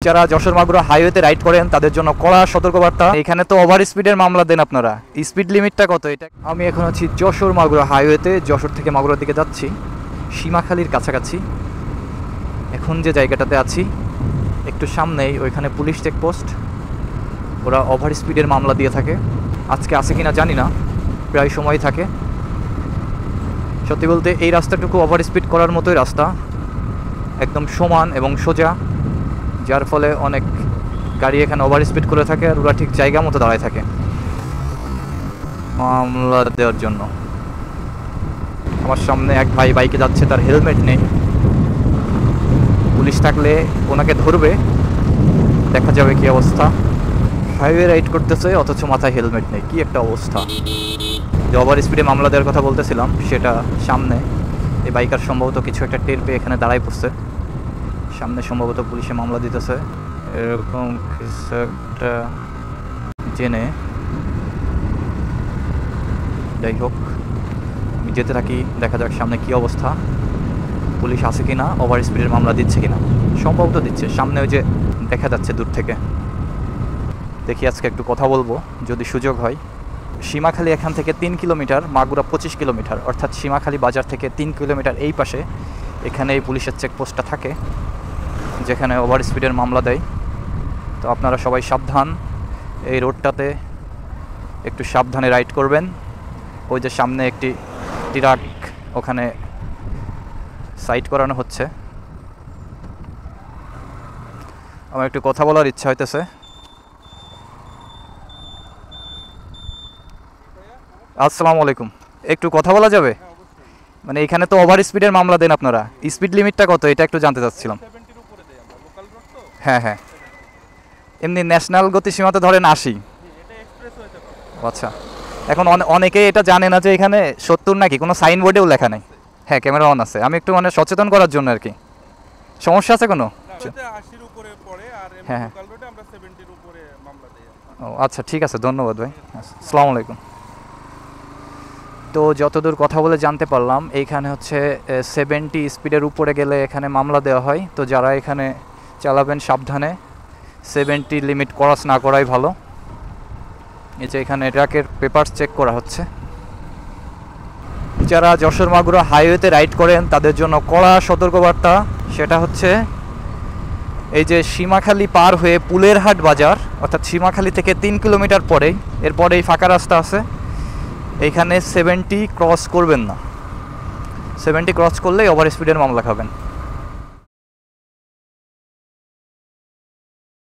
যারা যশোর মাগুরা হাইওয়েতে রাইড করেন তাদের জন্য কড়া সতর্কবার্তা। এখানে তো ওভার স্পিডের মামলা দেন আপনারা। স্পিড লিমিটটা কত এটা? আমি এখন আছি যশোর মাগুরা হাইওয়েতে, যশোর থেকে মাগুরার দিকে যাচ্ছি, সীমাখালির কাছাকাছি। এখন যে জায়গাটাতে আছি একটু সামনেই ওইখানে পুলিশ চেকপোস্ট, ওরা ওভার স্পিডের মামলা দিয়ে থাকে। আজকে আছে কিনা জানি না, প্রায় সময় থাকে। সত্যি বলতে এই রাস্তাটুকু ওভার স্পিড করার মতোই রাস্তা, একদম সমান এবং সোজা, যার ফলে অনেক গাড়ি এখানে ওভার স্পিড করে থাকে আর ওরা ঠিক জায়গা মতো দাঁড়ায় থাকে মামলা দেওয়ার জন্য। আমার সামনে এক ভাই বাইকে যাচ্ছে, তার হেলমেট নেই। পুলিশ থাকলে ওনাকে ধরবে, দেখা যাবে কি অবস্থা। হাইওয়ে রাইড করতেছে অথচ মাথায় হেলমেট নেই, কি একটা অবস্থা। যে ওভার স্পিডে মামলা দেওয়ার কথা বলতেছিলাম সেটা সামনে। এই বাইকার সম্ভবত কিছু একটা টের পেয়ে এখানে দাঁড়াই পড়ছে, সামনে সম্ভবত পুলিশে মামলা দিতেছে এরকম কিছু একটা জেনে। যাই হোক, আমি যেতে থাকি, দেখা যাক সামনে কি অবস্থা, পুলিশ আছে কিনা, ওভার স্পিডের মামলা দিচ্ছে কিনা। সম্ভবত দিচ্ছে, সামনে ওই যে দেখা যাচ্ছে দূর থেকে। দেখি আজকে একটু কথা বলবো যদি সুযোগ হয়। সীমাখালি এখান থেকে 3 কিলোমিটার, মাগুরা 25 কিলোমিটার, অর্থাৎ সীমাখালি বাজার থেকে 3 কিলোমিটার এই পাশে এখানে এই পুলিশের চেকপোস্টটা থাকে যেখানে ওভার স্পিডের মামলা দেয়। তো আপনারা সবাই সাবধান, এই রোডটাতে একটু সাবধানে রাইড করবেন। ওই যে সামনে একটি ট্রাক ওখানে সাইড করানো হচ্ছে। আমার একটু কথা বলার ইচ্ছা হইতেছে। আসসালামু আলাইকুম, একটু কথা বলা যাবে? মানে এখানে তো ওভার স্পিডের মামলা দেন আপনারা, স্পিড লিমিটটা কত এটা একটু জানতে চাচ্ছিলাম। হ্যাঁ হ্যাঁ, এমনি ন্যাশনাল গতিসীমাতে ধরেন 80। আচ্ছা, এখন অনেকেই এটা জানে না যে এখানে 70 নাকি, কোনো সাইনবোর্ডেও লেখা নেই। হ্যাঁ, ক্যামেরা অন আছে, আমি একটু মানে সচেতন করার জন্য আর কি। সমস্যা আছে কোনো? হ্যাঁ হ্যাঁ, ও আচ্ছা, ঠিক আছে, ধন্যবাদ ভাই, আসসালামু আলাইকুম। তো যতদূর কথা বলে জানতে পারলাম এইখানে হচ্ছে 70 স্পিডের উপরে গেলে এখানে মামলা দেওয়া হয়। তো যারা এখানে চালাবেন সাবধানে, 70 লিমিট ক্রস না করাই ভালো। এই যে এখানে ট্রাকের পেপারস চেক করা হচ্ছে। যারা যশোর মাগুরা হাইওয়েতে রাইড করেন তাদের জন্য কড়া সতর্কবার্তা। সেটা হচ্ছে এই যে সীমাখালি পার হয়ে পুলের হাট বাজার, অর্থাৎ সীমাখালি থেকে 3 কিলোমিটার পরেই, এরপরেই ফাঁকা রাস্তা আছে, এইখানে 70 ক্রস করবেন না। 70 ক্রস করলেই ওভার স্পিডের মামলা খাবেন।